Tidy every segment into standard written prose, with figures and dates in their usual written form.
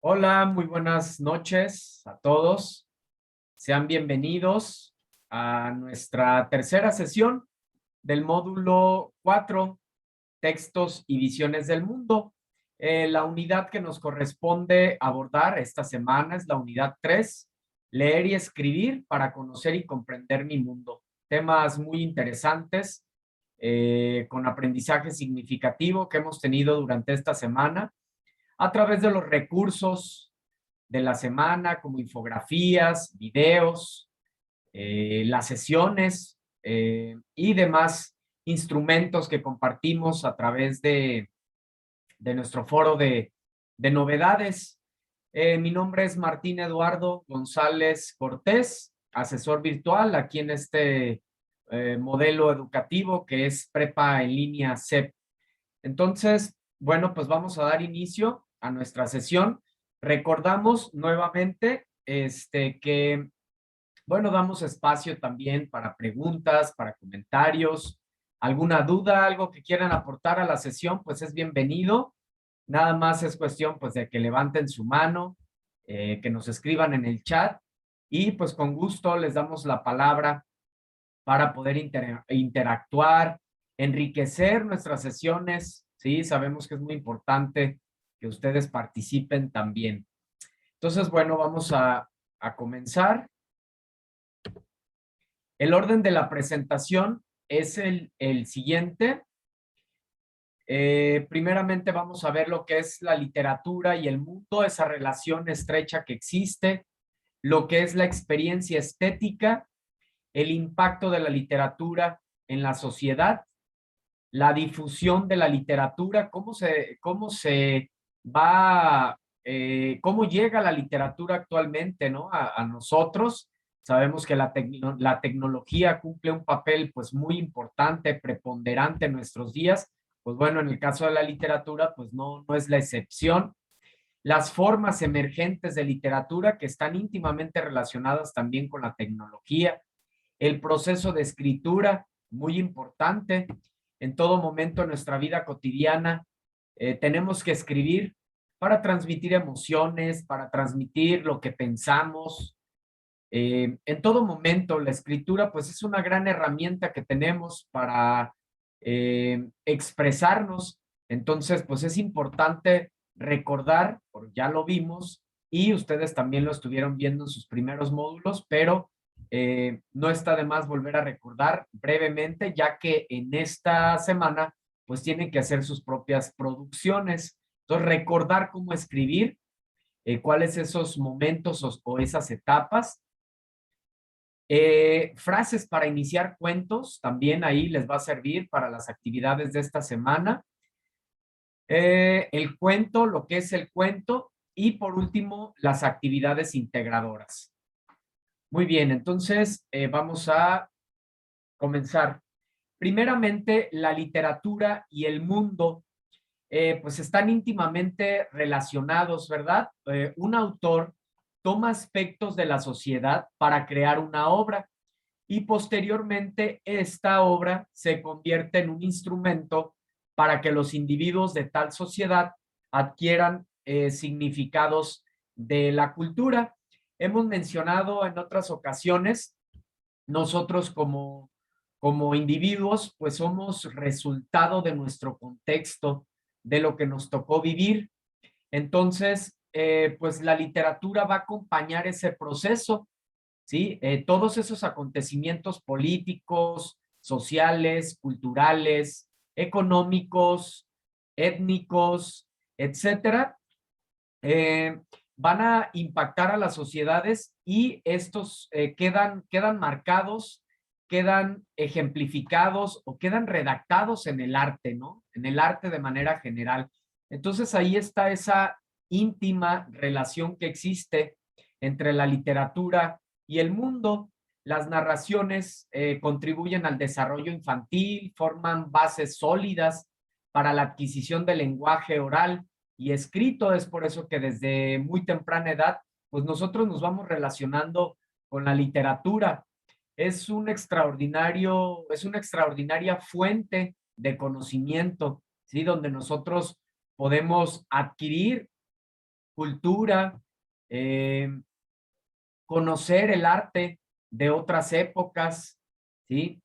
Hola, muy buenas noches a todos. Sean bienvenidos a nuestra tercera sesión del módulo 4, Textos y Visiones del Mundo. La unidad que nos corresponde abordar esta semana es la unidad 3, Leer y escribir para conocer y comprender mi mundo. Temas muy interesantes, con aprendizaje significativo que hemos tenido durante esta semana a través de los recursos de la semana, como infografías, videos, las sesiones y demás instrumentos que compartimos a través de nuestro foro de novedades. Mi nombre es Martín Eduardo González Cortés, asesor virtual aquí en este modelo educativo que es Prepa en línea CEP. Entonces, bueno, pues vamos a dar inicio a nuestra sesión. Recordamos nuevamente que, bueno, damos espacio también para preguntas, para comentarios, alguna duda, algo que quieran aportar a la sesión, pues es bienvenido. Nada más es cuestión pues de que levanten su mano, que nos escriban en el chat y pues con gusto les damos la palabra para poder interactuar, enriquecer nuestras sesiones, ¿sí? Sabemos que es muy importante que ustedes participen también. Entonces, bueno, vamos a comenzar. El orden de la presentación es el siguiente. Primeramente vamos a ver lo que es la literatura y el mundo, esa relación estrecha que existe, lo que es la experiencia estética, el impacto de la literatura en la sociedad, la difusión de la literatura, cómo se va, cómo llega la literatura actualmente, ¿no? A nosotros. Sabemos que la tecnología cumple un papel pues muy importante, preponderante en nuestros días. Pues bueno, en el caso de la literatura, pues no es la excepción. Las formas emergentes de literatura que están íntimamente relacionadas también con la tecnología, el proceso de escritura, muy importante. En todo momento en nuestra vida cotidiana tenemos que escribir para transmitir emociones, para transmitir lo que pensamos. En todo momento la escritura pues es una gran herramienta que tenemos para expresarnos. Entonces pues es importante recordar, porque ya lo vimos y ustedes también lo estuvieron viendo en sus primeros módulos, pero no está de más volver a recordar brevemente, ya que en esta semana pues tienen que hacer sus propias producciones. Entonces recordar cómo escribir, cuáles esos momentos o esas etapas. Frases para iniciar cuentos, también ahí les va a servir para las actividades de esta semana. El cuento, lo que es el cuento y por último, las actividades integradoras. Muy bien, entonces vamos a comenzar. Primeramente, la literatura y el mundo pues están íntimamente relacionados, ¿verdad? Un autor toma aspectos de la sociedad para crear una obra y posteriormente esta obra se convierte en un instrumento para que los individuos de tal sociedad adquieran significados de la cultura. Hemos mencionado en otras ocasiones, nosotros como individuos, pues somos resultado de nuestro contexto, de lo que nos tocó vivir. Entonces, pues la literatura va a acompañar ese proceso, ¿sí? Todos esos acontecimientos políticos, sociales, culturales, económicos, étnicos, etcétera, eh, van a impactar a las sociedades y estos quedan marcados, quedan ejemplificados o quedan redactados en el arte, ¿no? En el arte de manera general. Entonces ahí está esa íntima relación que existe entre la literatura y el mundo. Las narraciones contribuyen al desarrollo infantil, forman bases sólidas para la adquisición del lenguaje oral y escrito. Es por eso que desde muy temprana edad, pues nosotros nos vamos relacionando con la literatura. Es una extraordinaria fuente de conocimiento, ¿sí? Donde nosotros podemos adquirir cultura, eh, conocer el arte de otras épocas, ¿sí?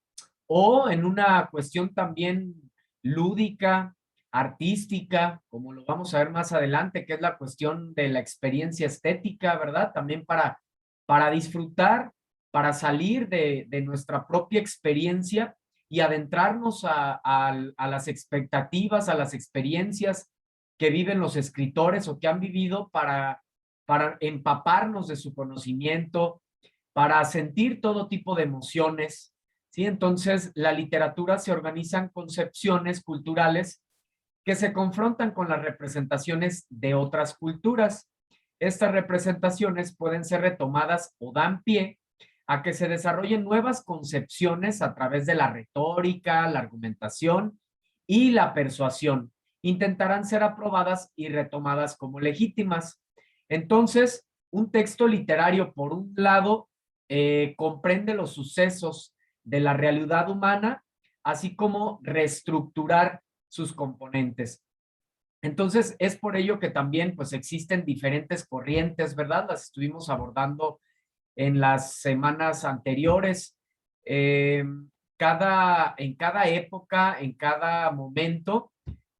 O en una cuestión también lúdica, artística, como lo vamos a ver más adelante, que es la cuestión de la experiencia estética, ¿verdad? También para disfrutar, para salir de nuestra propia experiencia y adentrarnos a las expectativas, a las experiencias que viven los escritores o que han vivido para empaparnos de su conocimiento, para sentir todo tipo de emociones, ¿sí? Entonces, la literatura se organizan concepciones culturales que se confrontan con las representaciones de otras culturas. Estas representaciones pueden ser retomadas o dan pie a que se desarrollen nuevas concepciones a través de la retórica, la argumentación y la persuasión. Intentarán ser aprobadas y retomadas como legítimas. Entonces, un texto literario, por un lado, comprende los sucesos de la realidad humana, así como reestructurar sus componentes. Entonces, es por ello que también pues existen diferentes corrientes, ¿verdad? Las estuvimos abordando en las semanas anteriores. Eh, en cada época, en cada momento,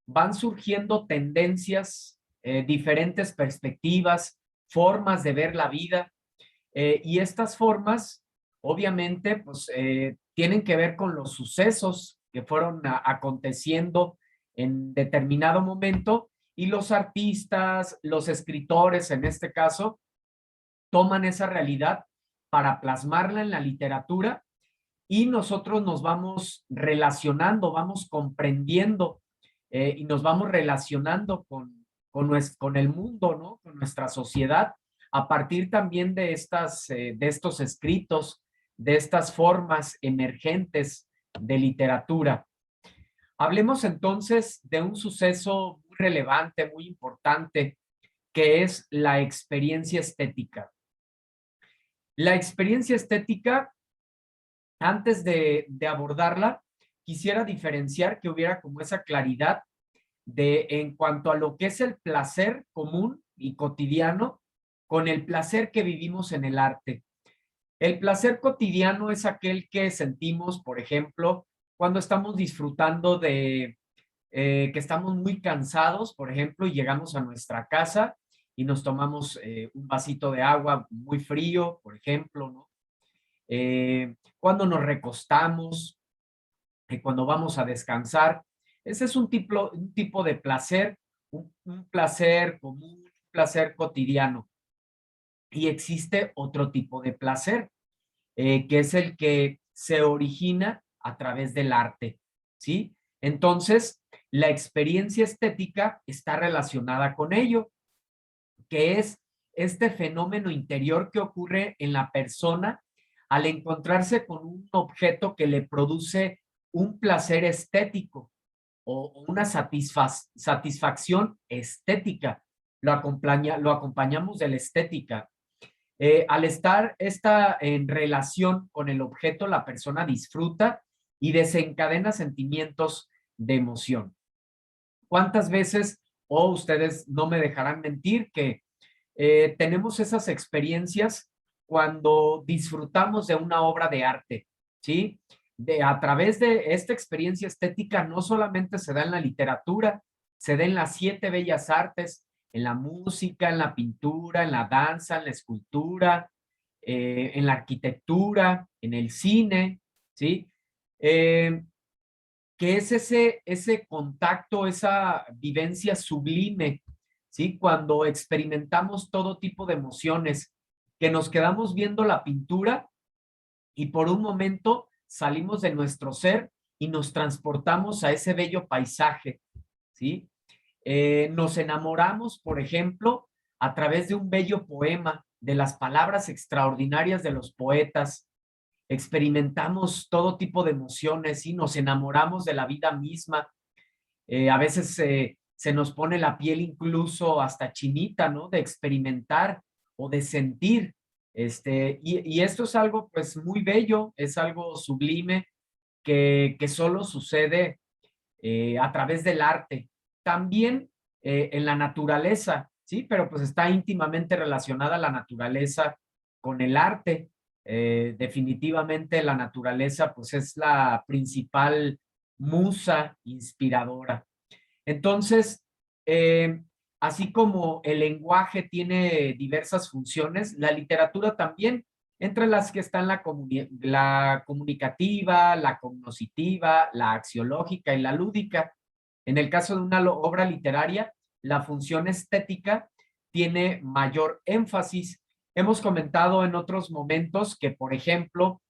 van surgiendo tendencias, diferentes perspectivas, formas de ver la vida, y estas formas, obviamente, pues tienen que ver con los sucesos que fueron aconteciendo en determinado momento y los artistas, los escritores en este caso, toman esa realidad para plasmarla en la literatura y nosotros nos vamos relacionando, vamos comprendiendo y nos vamos relacionando con el mundo, ¿no? Con nuestra sociedad, a partir también de estos escritos, de estas formas emergentes de literatura. Hablemos entonces de un suceso muy relevante, muy importante, que es la experiencia estética. La experiencia estética, antes de abordarla, quisiera diferenciar que hubiera como esa claridad en cuanto a lo que es el placer común y cotidiano con el placer que vivimos en el arte. El placer cotidiano es aquel que sentimos, por ejemplo, cuando estamos disfrutando que estamos muy cansados, por ejemplo, y llegamos a nuestra casa y nos tomamos un vasito de agua muy frío, por ejemplo, ¿no? Cuando nos recostamos, cuando vamos a descansar. Ese es un tipo de placer, un placer común, un placer cotidiano. Y existe otro tipo de placer, que es el que se origina a través del arte, ¿sí? Entonces, la experiencia estética está relacionada con ello, que es este fenómeno interior que ocurre en la persona al encontrarse con un objeto que le produce un placer estético o una satisfacción estética. Lo acompañamos de la estética. Al estar en relación con el objeto, la persona disfruta y desencadena sentimientos de emoción. ¿Cuántas veces, o ustedes no me dejarán mentir, que tenemos esas experiencias cuando disfrutamos de una obra de arte, ¿sí? A través de esta experiencia estética no solamente se da en la literatura, se da en las 7 bellas artes, en la música, en la pintura, en la danza, en la escultura, en la arquitectura, en el cine, ¿sí? Eh, que es ese contacto, esa vivencia sublime, ¿sí? Cuando experimentamos todo tipo de emociones, que nos quedamos viendo la pintura y por un momento salimos de nuestro ser y nos transportamos a ese bello paisaje, ¿sí? Nos enamoramos, por ejemplo, a través de un bello poema, de las palabras extraordinarias de los poetas, experimentamos todo tipo de emociones y nos enamoramos de la vida misma. A veces se nos pone la piel incluso hasta chinita, ¿no? De experimentar o de sentir. Y esto es algo pues muy bello, es algo sublime que solo sucede a través del arte. También en la naturaleza, ¿sí? Pero pues está íntimamente relacionada la naturaleza con el arte. Definitivamente la naturaleza pues es la principal musa inspiradora. Entonces, así como el lenguaje tiene diversas funciones, la literatura también, entre las que están la comunicativa, la cognoscitiva, la axiológica y la lúdica. En el caso de una obra literaria, la función estética tiene mayor énfasis. Hemos comentado en otros momentos que, por ejemplo,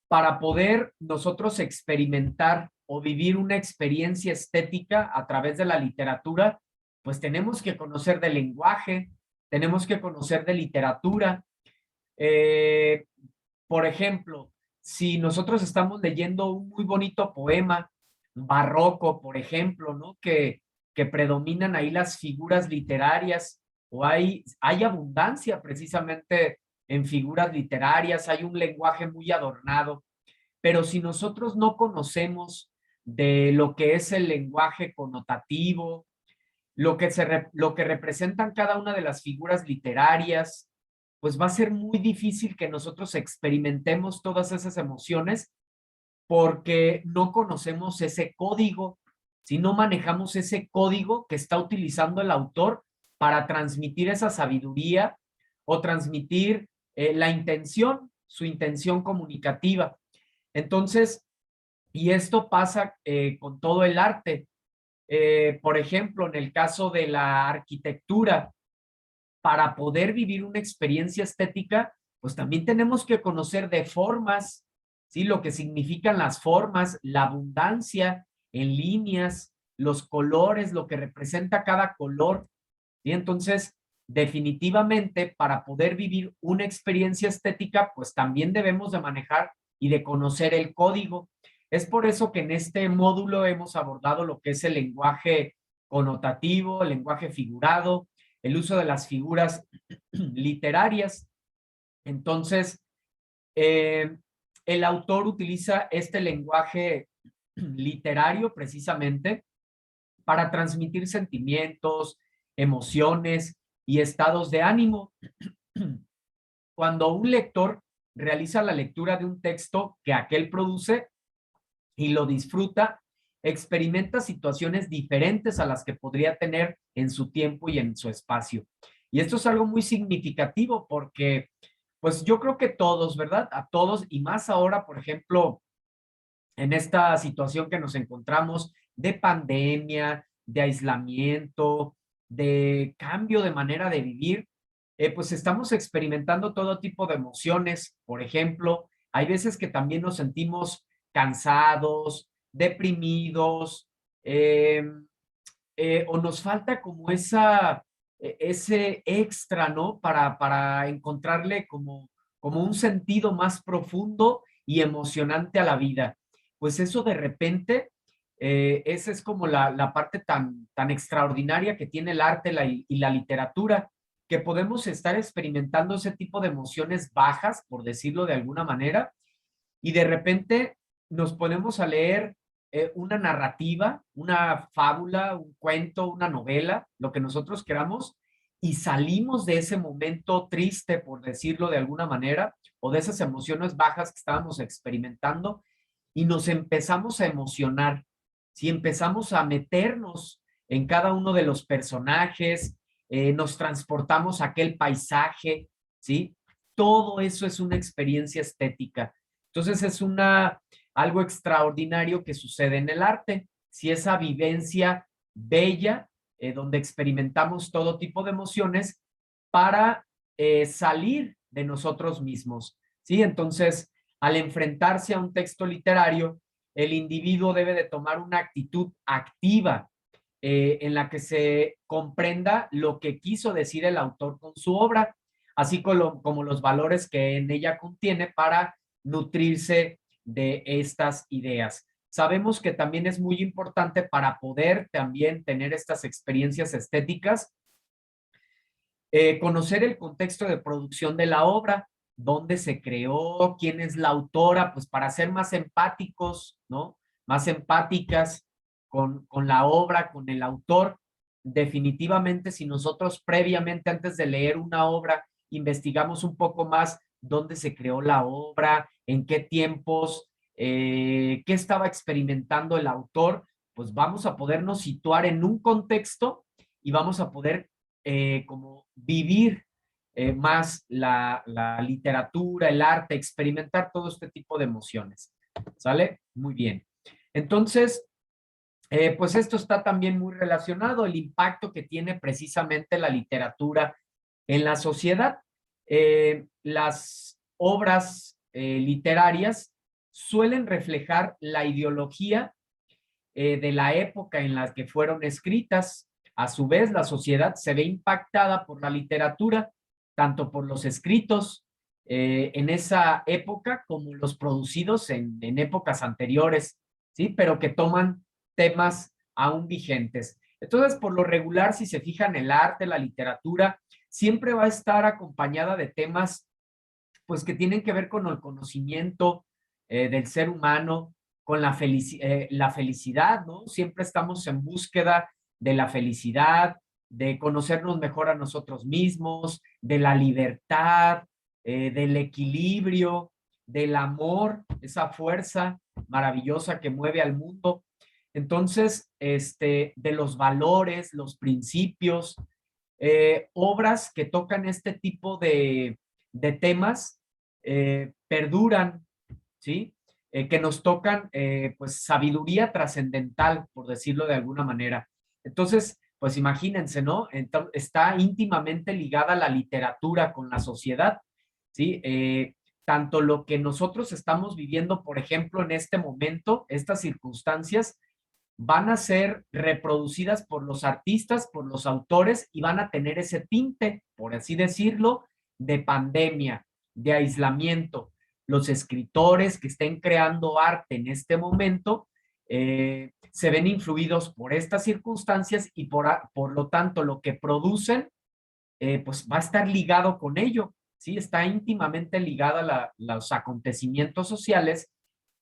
para poder nosotros experimentar o vivir una experiencia estética a través de la literatura, pues tenemos que conocer del lenguaje, tenemos que conocer de literatura. Eh, por ejemplo, si nosotros estamos leyendo un muy bonito poema barroco, por ejemplo, ¿no? Que predominan ahí las figuras literarias o hay abundancia precisamente en figuras literarias, hay un lenguaje muy adornado, pero si nosotros no conocemos de lo que es el lenguaje connotativo, lo que representan cada una de las figuras literarias, pues va a ser muy difícil que nosotros experimentemos todas esas emociones porque no conocemos ese código, si no manejamos ese código que está utilizando el autor para transmitir esa sabiduría o transmitir la intención, su intención comunicativa. Entonces, y esto pasa con todo el arte. Por ejemplo, en el caso de la arquitectura, para poder vivir una experiencia estética, pues también tenemos que conocer de formas, ¿sí? Lo que significan las formas, la abundancia en líneas, los colores, lo que representa cada color, ¿sí? Entonces, definitivamente, para poder vivir una experiencia estética, pues también debemos de manejar y de conocer el código. Es por eso que en este módulo hemos abordado lo que es el lenguaje connotativo, el lenguaje figurado, el uso de las figuras literarias. Entonces, eh, el autor utiliza este lenguaje literario precisamente para transmitir sentimientos, emociones y estados de ánimo. Cuando un lector realiza la lectura de un texto que aquel produce y lo disfruta, experimenta situaciones diferentes a las que podría tener en su tiempo y en su espacio. Y esto es algo muy significativo porque, pues yo creo que todos, ¿verdad? A todos y más ahora, por ejemplo, en esta situación que nos encontramos de pandemia, de aislamiento, de cambio de manera de vivir, pues estamos experimentando todo tipo de emociones. Por ejemplo, hay veces que también nos sentimos cansados, deprimidos, o nos falta como ese extra, ¿no? Para encontrarle como un sentido más profundo y emocionante a la vida. Pues eso de repente, esa es como la parte tan extraordinaria que tiene el arte y la literatura, que podemos estar experimentando ese tipo de emociones bajas, por decirlo de alguna manera, y de repente nos ponemos a leer una narrativa, una fábula, un cuento, una novela, lo que nosotros queramos, y salimos de ese momento triste, por decirlo de alguna manera, o de esas emociones bajas que estábamos experimentando, y nos empezamos a emocionar, si empezamos a meternos en cada uno de los personajes, nos transportamos a aquel paisaje, ¿sí? Todo eso es una experiencia estética. Entonces es algo extraordinario que sucede en el arte. Si esa vivencia bella, donde experimentamos todo tipo de emociones para salir de nosotros mismos, ¿sí? Entonces, al enfrentarse a un texto literario, el individuo debe de tomar una actitud activa en la que se comprenda lo que quiso decir el autor con su obra, así como los valores que en ella contiene para nutrirse de estas ideas. Sabemos que también es muy importante para poder también tener estas experiencias estéticas, conocer el contexto de producción de la obra, dónde se creó, quién es la autora, pues para ser más empáticos, ¿no? Más empáticas con la obra, con el autor. definitivamente si nosotros previamente, antes de leer una obra, investigamos un poco más dónde se creó la obra, en qué tiempos, qué estaba experimentando el autor, pues vamos a podernos situar en un contexto y vamos a poder como vivir más la literatura, el arte, experimentar todo este tipo de emociones. ¿Sale? Muy bien. Entonces, pues esto está también muy relacionado, el impacto que tiene precisamente la literatura en la sociedad. Las obras literarias suelen reflejar la ideología de la época en la que fueron escritas. A su vez, la sociedad se ve impactada por la literatura, tanto por los escritos en esa época como los producidos en épocas anteriores, ¿sí? Pero que toman temas aún vigentes. Entonces, por lo regular, si se fijan, el arte, la literatura, siempre va a estar acompañada de temas, pues, que tienen que ver con el conocimiento del ser humano, con la felicidad, ¿no? Siempre estamos en búsqueda de la felicidad, de conocernos mejor a nosotros mismos, de la libertad, del equilibrio, del amor, esa fuerza maravillosa que mueve al mundo. Entonces, de los valores, los principios, obras que tocan este tipo de temas perduran, ¿sí? Que nos tocan, pues, sabiduría trascendental, por decirlo de alguna manera. Entonces, pues imagínense, ¿no? Está íntimamente ligada la literatura con la sociedad, ¿sí? Tanto lo que nosotros estamos viviendo, por ejemplo, en este momento, estas circunstancias, van a ser reproducidas por los artistas, por los autores y van a tener ese tinte, por así decirlo, de pandemia, de aislamiento. Los escritores que estén creando arte en este momento se ven influidos por estas circunstancias y por lo tanto lo que producen pues va a estar ligado con ello, ¿sí? Está íntimamente ligada los acontecimientos sociales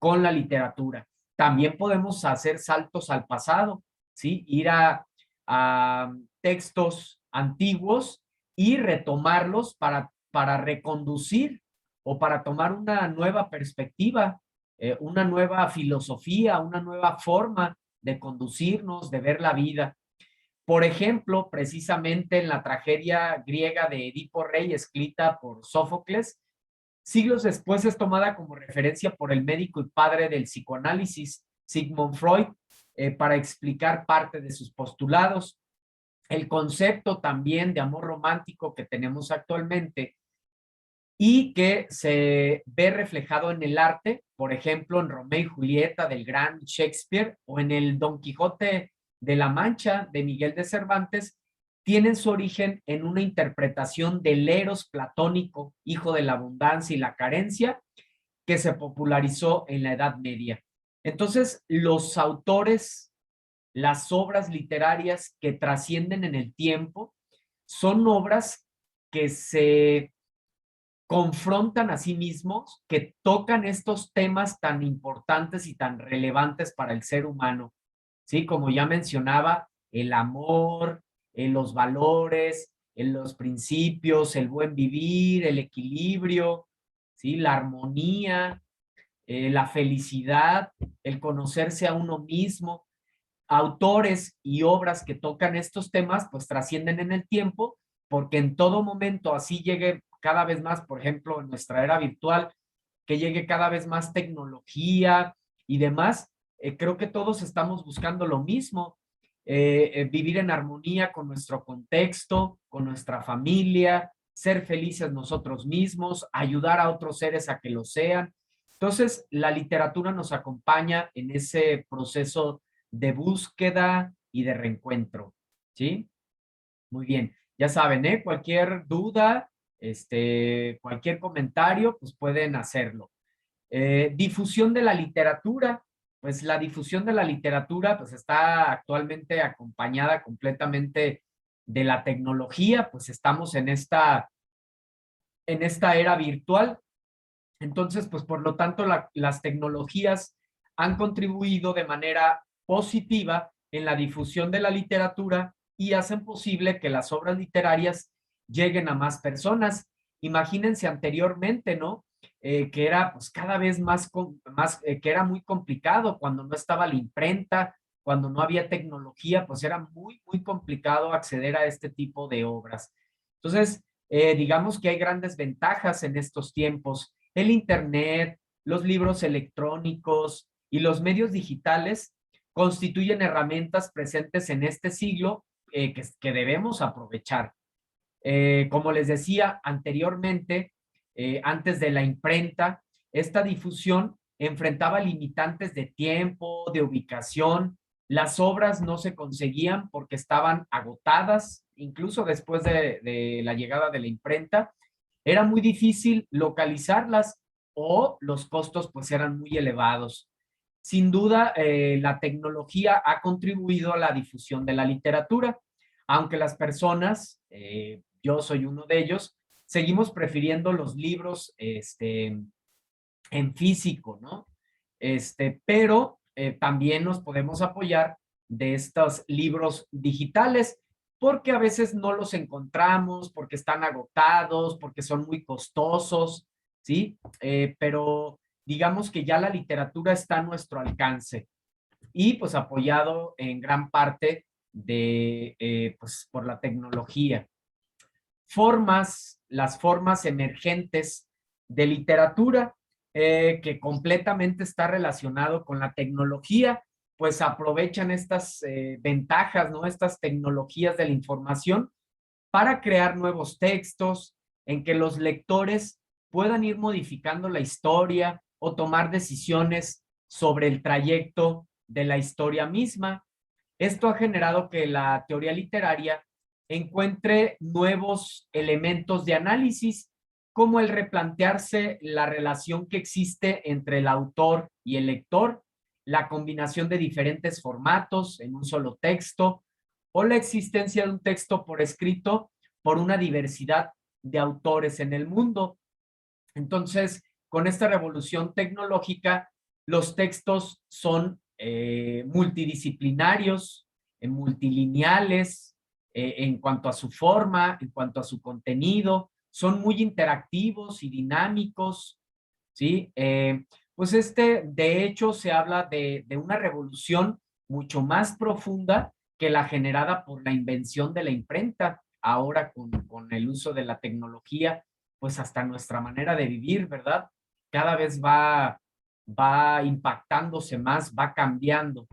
con la literatura. También podemos hacer saltos al pasado, ¿sí? Ir a textos antiguos y retomarlos para reconducir o para tomar una nueva perspectiva, una nueva filosofía, una nueva forma de conducirnos, de ver la vida. Por ejemplo, precisamente en la tragedia griega de Edipo Rey, escrita por Sófocles, siglos después es tomada como referencia por el médico y padre del psicoanálisis, Sigmund Freud, para explicar parte de sus postulados. El concepto también de amor romántico que tenemos actualmente y que se ve reflejado en el arte, por ejemplo, en Romeo y Julieta del gran Shakespeare o en el Don Quijote de la Mancha de Miguel de Cervantes, tienen su origen en una interpretación del eros platónico, hijo de la abundancia y la carencia, que se popularizó en la Edad Media. Entonces, los autores, las obras literarias que trascienden en el tiempo, son obras que se confrontan a sí mismos, que tocan estos temas tan importantes y tan relevantes para el ser humano, ¿sí? Como ya mencionaba, el amor, los valores, los principios, el buen vivir, el equilibrio, ¿sí? La armonía, la felicidad, el conocerse a uno mismo. Autores y obras que tocan estos temas, pues trascienden en el tiempo, porque en todo momento así llegue cada vez más, por ejemplo, en nuestra era virtual, que llegue cada vez más tecnología y demás, creo que todos estamos buscando lo mismo, vivir en armonía con nuestro contexto, con nuestra familia, ser felices nosotros mismos, ayudar a otros seres a que lo sean. Entonces, la literatura nos acompaña en ese proceso de búsqueda y de reencuentro, ¿sí? Muy bien, ya saben, ¿eh? Cualquier duda, cualquier comentario, pues pueden hacerlo. Difusión de la literatura, pues la difusión de la literatura pues está actualmente acompañada completamente de la tecnología, pues estamos en esta era virtual. Entonces, pues por lo tanto, las tecnologías han contribuido de manera positiva en la difusión de la literatura y hacen posible que las obras literarias lleguen a más personas. Imagínense anteriormente, ¿no? Que era pues cada vez que era muy complicado cuando no estaba la imprenta, cuando no había tecnología, pues era muy complicado acceder a este tipo de obras. Entonces, digamos que hay grandes ventajas en estos tiempos. El Internet, los libros electrónicos y los medios digitales constituyen herramientas presentes en este siglo que debemos aprovechar. Como les decía anteriormente, antes de la imprenta, esta difusión enfrentaba limitantes de tiempo, de ubicación. Las obras no se conseguían porque estaban agotadas, incluso después de la llegada de la imprenta. Era muy difícil localizarlas o los costos pues eran muy elevados. Sin duda, la tecnología ha contribuido a la difusión de la literatura, aunque las personas, yo soy uno de ellos, seguimos prefiriendo los libros en físico, ¿no? Pero también nos podemos apoyar de estos libros digitales, porque a veces no los encontramos, porque están agotados, porque son muy costosos, ¿sí? Pero digamos que ya la literatura está a nuestro alcance y pues apoyado en gran parte pues por la tecnología. Las formas emergentes de literatura, que completamente está relacionado con la tecnología, pues aprovechan estas ventajas, ¿no? Estas tecnologías de la información para crear nuevos textos en que los lectores puedan ir modificando la historia o tomar decisiones sobre el trayecto de la historia misma. Esto ha generado que la teoría literaria encuentre nuevos elementos de análisis, como el replantearse la relación que existe entre el autor y el lector, la combinación de diferentes formatos en un solo texto, o la existencia de un texto por escrito por una diversidad de autores en el mundo. Entonces, con esta revolución tecnológica, los textos son multidisciplinarios, multilineales, en cuanto a su forma, en cuanto a su contenido, son muy interactivos y dinámicos, ¿sí? Pues de hecho, se habla de una revolución mucho más profunda que la generada por la invención de la imprenta, ahora con el uso de la tecnología, pues hasta nuestra manera de vivir, ¿verdad? Cada vez va impactándose más, va cambiando.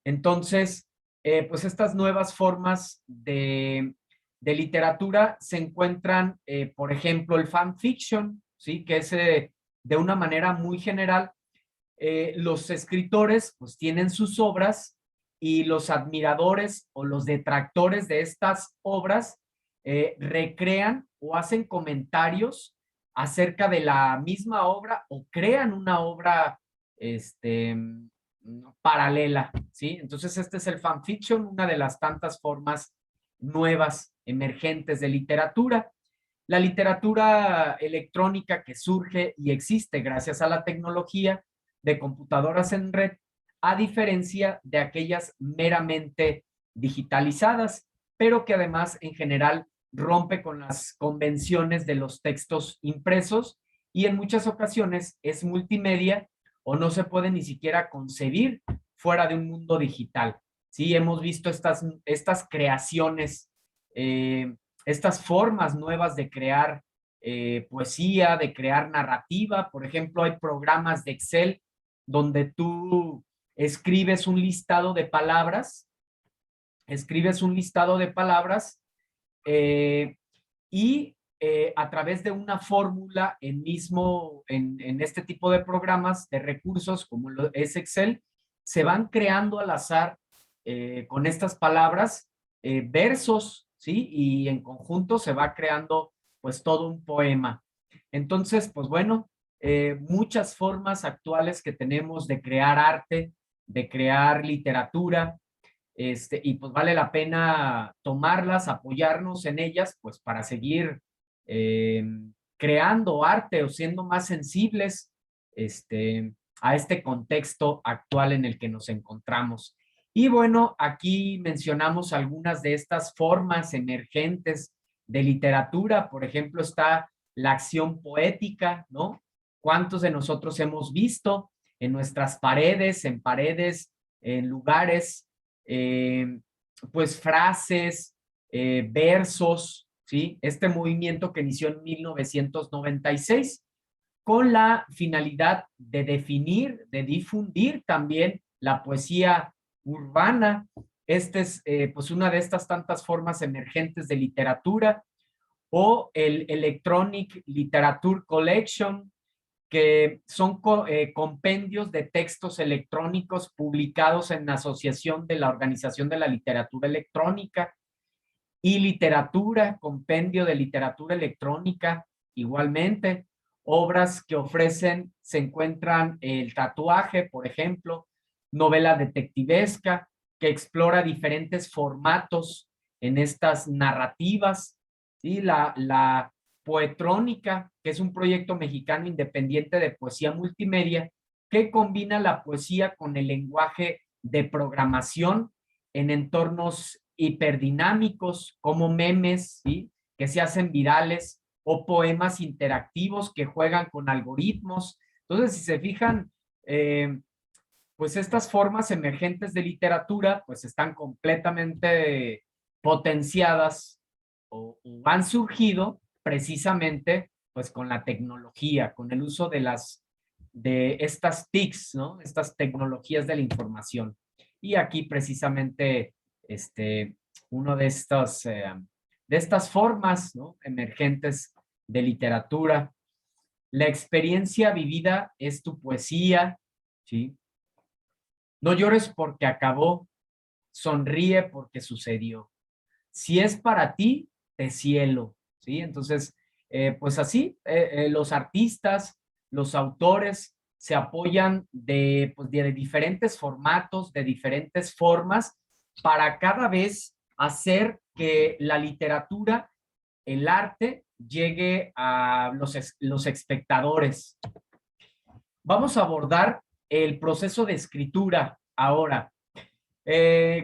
Entonces, pues estas nuevas formas de literatura se encuentran, por ejemplo, el fan fiction, ¿sí? Que es de una manera muy general, los escritores pues tienen sus obras y los admiradores o los detractores de estas obras recrean o hacen comentarios acerca de la misma obra o crean una obra paralela, ¿sí? Entonces este es el fanfiction, una de las tantas formas nuevas, emergentes de literatura. La literatura electrónica que surge y existe gracias a la tecnología de computadoras en red, a diferencia de aquellas meramente digitalizadas, pero que además en general rompe con las convenciones de los textos impresos y en muchas ocasiones es multimedia o no se puede ni siquiera concebir fuera de un mundo digital. Sí, hemos visto estas creaciones, estas formas nuevas de crear poesía, de crear narrativa. Por ejemplo, hay programas de Excel donde tú escribes un listado de palabras, escribes un listado de palabras eh, y a través de una fórmula en este tipo de programas, de recursos como es Excel, se van creando al azar con estas palabras versos, ¿sí? Y en conjunto se va creando pues todo un poema. Entonces, pues bueno, muchas formas actuales que tenemos de crear arte, de crear literatura, y pues vale la pena tomarlas, apoyarnos en ellas, pues para seguir eh, creando arte o siendo más sensibles a este contexto actual en el que nos encontramos. Y bueno, aquí mencionamos algunas de estas formas emergentes de literatura. Por ejemplo, está la acción poética, ¿no? ¿Cuántos de nosotros hemos visto en nuestras paredes, en lugares, pues frases, versos, ¿sí? Este movimiento que inició en 1996 con la finalidad de definir, de difundir también la poesía urbana. Esta es pues una de estas tantas formas emergentes de literatura, o el Electronic Literature Collection, que son compendios de textos electrónicos publicados en asociación de la Organización de la Literatura Electrónica, y literatura, compendio de literatura electrónica, igualmente. Obras que ofrecen, se encuentran el tatuaje, por ejemplo, novela detectivesca, que explora diferentes formatos en estas narrativas, y la Poetrónica, que es un proyecto mexicano independiente de poesía multimedia, que combina la poesía con el lenguaje de programación en entornos hiperdinámicos como memes, ¿sí? Que se hacen virales, o poemas interactivos que juegan con algoritmos. Entonces, si se fijan, pues estas formas emergentes de literatura pues están completamente potenciadas, o han surgido precisamente pues con la tecnología, con el uso de estas TICs, ¿no? Estas tecnologías de la información. Y aquí precisamente este, uno de estas formas, ¿no? Emergentes de literatura. La experiencia vivida es tu poesía, ¿sí? No llores porque acabó, sonríe porque sucedió. Si es para ti, te cielo, ¿sí? Entonces, pues así, los artistas, los autores se apoyan pues, de diferentes formatos, de diferentes formas, para cada vez hacer que la literatura, el arte, llegue a los espectadores. Vamos a abordar el proceso de escritura ahora.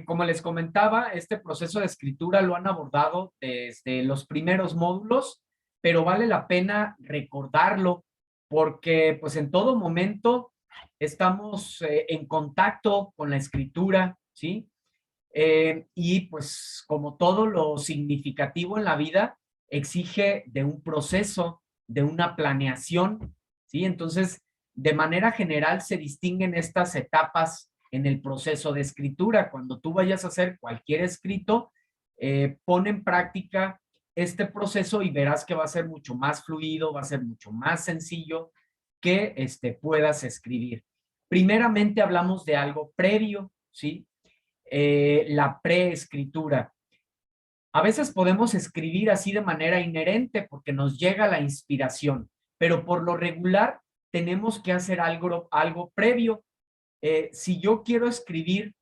Como les comentaba, este proceso de escritura lo han abordado desde los primeros módulos, pero vale la pena recordarlo porque pues en todo momento estamos en contacto con la escritura, ¿sí? Y pues como todo lo significativo en la vida exige de un proceso, de una planeación, ¿sí? Entonces, de manera general se distinguen estas etapas en el proceso de escritura. Cuando tú vayas a hacer cualquier escrito, pon en práctica este proceso y verás que va a ser mucho más fluido, va a ser mucho más sencillo que puedas escribir. Primeramente hablamos de algo previo, ¿sí? La preescritura. A veces podemos escribir así de manera inherente porque nos llega la inspiración, pero por lo regular tenemos que hacer algo previo. Si yo quiero escribir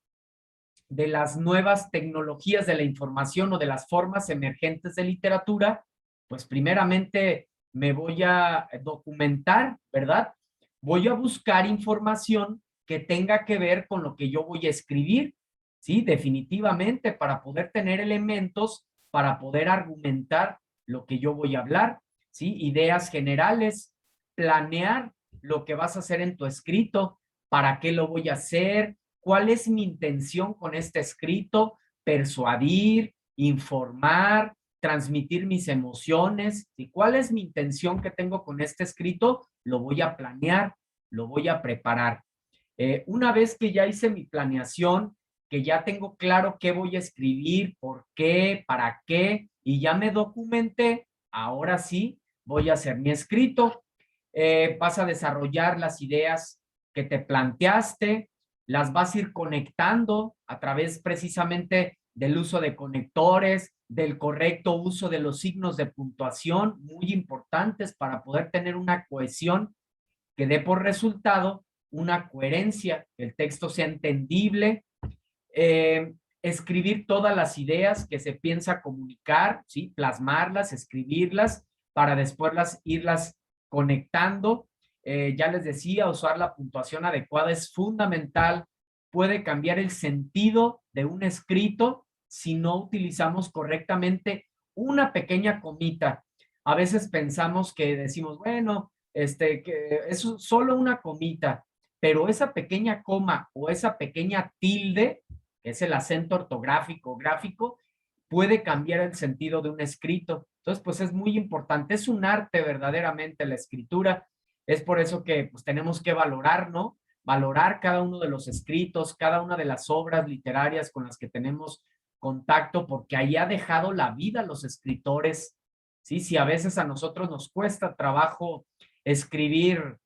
de las nuevas tecnologías de la información o de las formas emergentes de literatura, pues primeramente me voy a documentar, ¿verdad? Voy a buscar información que tenga que ver con lo que yo voy a escribir, ¿sí? Definitivamente, para poder tener elementos, para poder argumentar lo que yo voy a hablar, ¿sí? Ideas generales, planear lo que vas a hacer en tu escrito, para qué lo voy a hacer, cuál es mi intención con este escrito, persuadir, informar, transmitir mis emociones, y cuál es mi intención que tengo con este escrito, lo voy a planear, lo voy a preparar. Una vez que ya hice mi planeación, que ya tengo claro qué voy a escribir, por qué, para qué, y ya me documenté, ahora sí voy a hacer mi escrito. Vas a desarrollar las ideas que te planteaste, las vas a ir conectando a través precisamente del uso de conectores, del correcto uso de los signos de puntuación, muy importantes para poder tener una cohesión que dé por resultado una coherencia, que el texto sea entendible, escribir todas las ideas que se piensa comunicar, ¿sí? Plasmarlas, escribirlas, para después irlas conectando. Ya les decía, usar la puntuación adecuada es fundamental puede cambiar el sentido de un escrito si no utilizamos correctamente una pequeña comita. A veces pensamos que decimos, bueno, que es solo una comita, pero esa pequeña coma o esa pequeña tilde, que es el acento ortográfico, gráfico, puede cambiar el sentido de un escrito. Entonces, pues es muy importante, es un arte verdaderamente la escritura. Es por eso que pues tenemos que valorar, ¿no? Valorar cada uno de los escritos, cada una de las obras literarias con las que tenemos contacto, porque ahí ha dejado la vida los escritores. Sí, si a veces a nosotros nos cuesta trabajo escribir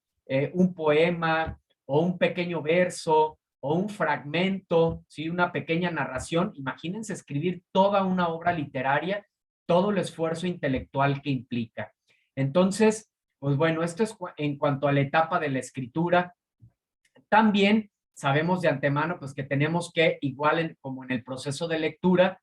un poema o un pequeño verso o un fragmento, ¿sí? Una pequeña narración, imagínense escribir toda una obra literaria, todo el esfuerzo intelectual que implica. Entonces, pues bueno, esto es en cuanto a la etapa de la escritura. También sabemos de antemano pues que tenemos que, como en el proceso de lectura,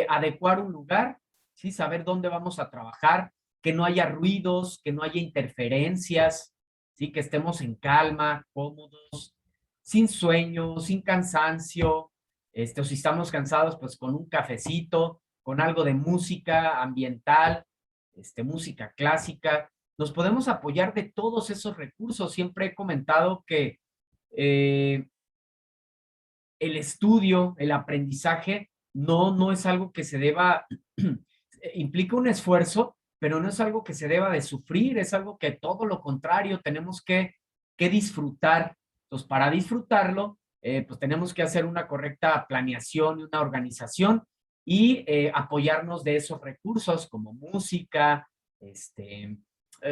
adecuar un lugar, ¿sí? Saber dónde vamos a trabajar, que no haya ruidos, que no haya interferencias, ¿sí? Que estemos en calma, cómodos, sin sueño, sin cansancio, o si estamos cansados, pues con un cafecito, con algo de música ambiental, música clásica. Nos podemos apoyar de todos esos recursos. Siempre he comentado que eh, el estudio, el aprendizaje, no es algo que se deba, implica un esfuerzo, pero no es algo que se deba de sufrir, es algo que todo lo contrario, tenemos que disfrutar. Entonces, para disfrutarlo, pues tenemos que hacer una correcta planeación y una organización y apoyarnos de esos recursos como música,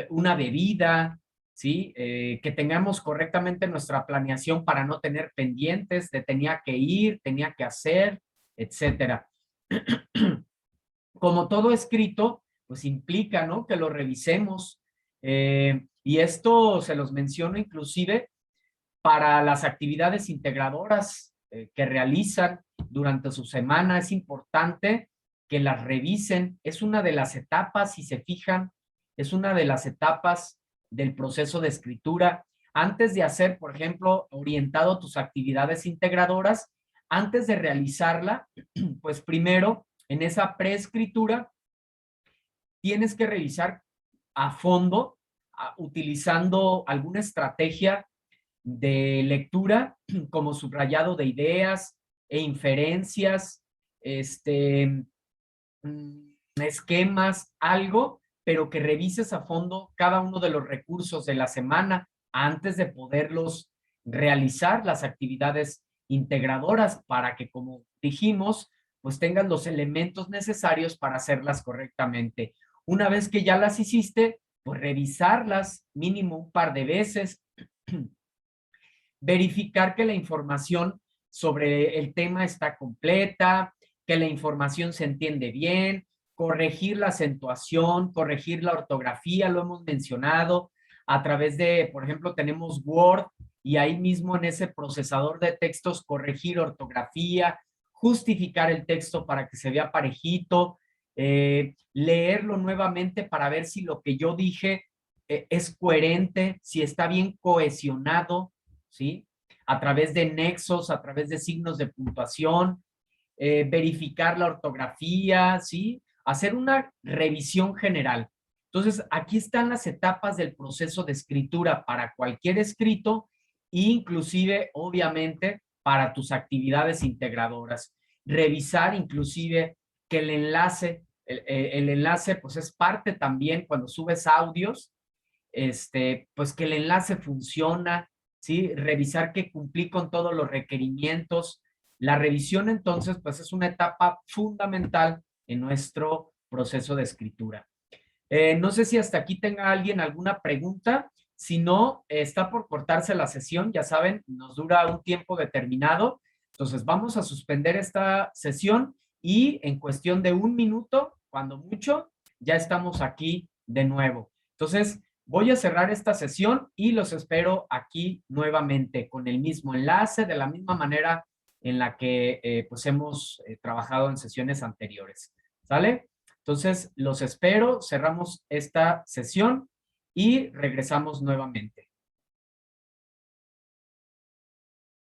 una bebida, ¿sí? Que tengamos correctamente nuestra planeación para no tener pendientes de tenía que ir, tenía que hacer, etcétera. Como todo escrito, pues implica, ¿no? Que lo revisemos. Y esto se los menciono inclusive para las actividades integradoras que realizan durante su semana. Es importante que las revisen. Es una de las etapas, si se fijan, es una de las etapas del proceso de escritura. Antes de hacer, por ejemplo, orientado tus actividades integradoras, antes de realizarla, pues primero, en esa preescritura, tienes que revisar a fondo, utilizando alguna estrategia de lectura como subrayado de ideas e inferencias, esquemas, algo, pero que revises a fondo cada uno de los recursos de la semana antes de poderlos realizar las actividades integradoras para que, como dijimos, pues tengas los elementos necesarios para hacerlas correctamente. Una vez que ya las hiciste, pues revisarlas mínimo un par de veces, verificar que la información sobre el tema está completa, que la información se entiende bien, corregir la acentuación, corregir la ortografía, lo hemos mencionado, a través de, por ejemplo, tenemos Word y ahí mismo en ese procesador de textos corregir ortografía, justificar el texto para que se vea parejito, leerlo nuevamente para ver si lo que yo dije es coherente, si está bien cohesionado, ¿sí? A través de nexos, a través de signos de puntuación, verificar la ortografía, ¿sí? Hacer una revisión general. Entonces, aquí están las etapas del proceso de escritura para cualquier escrito, inclusive, obviamente, para tus actividades integradoras. Revisar, inclusive, que el enlace, pues es parte también cuando subes audios, pues que el enlace funciona, ¿sí? Revisar que cumplí con todos los requerimientos. La revisión, entonces, pues es una etapa fundamental en nuestro proceso de escritura. No sé si hasta aquí tenga alguien alguna pregunta. Si no, está por cortarse la sesión. Ya saben, nos dura un tiempo determinado. Entonces, vamos a suspender esta sesión y en cuestión de un minuto, cuando mucho, ya estamos aquí de nuevo. Entonces, voy a cerrar esta sesión y los espero aquí nuevamente con el mismo enlace, de la misma manera en la que pues hemos trabajado en sesiones anteriores. ¿Sale? Entonces, los espero, cerramos esta sesión y regresamos nuevamente.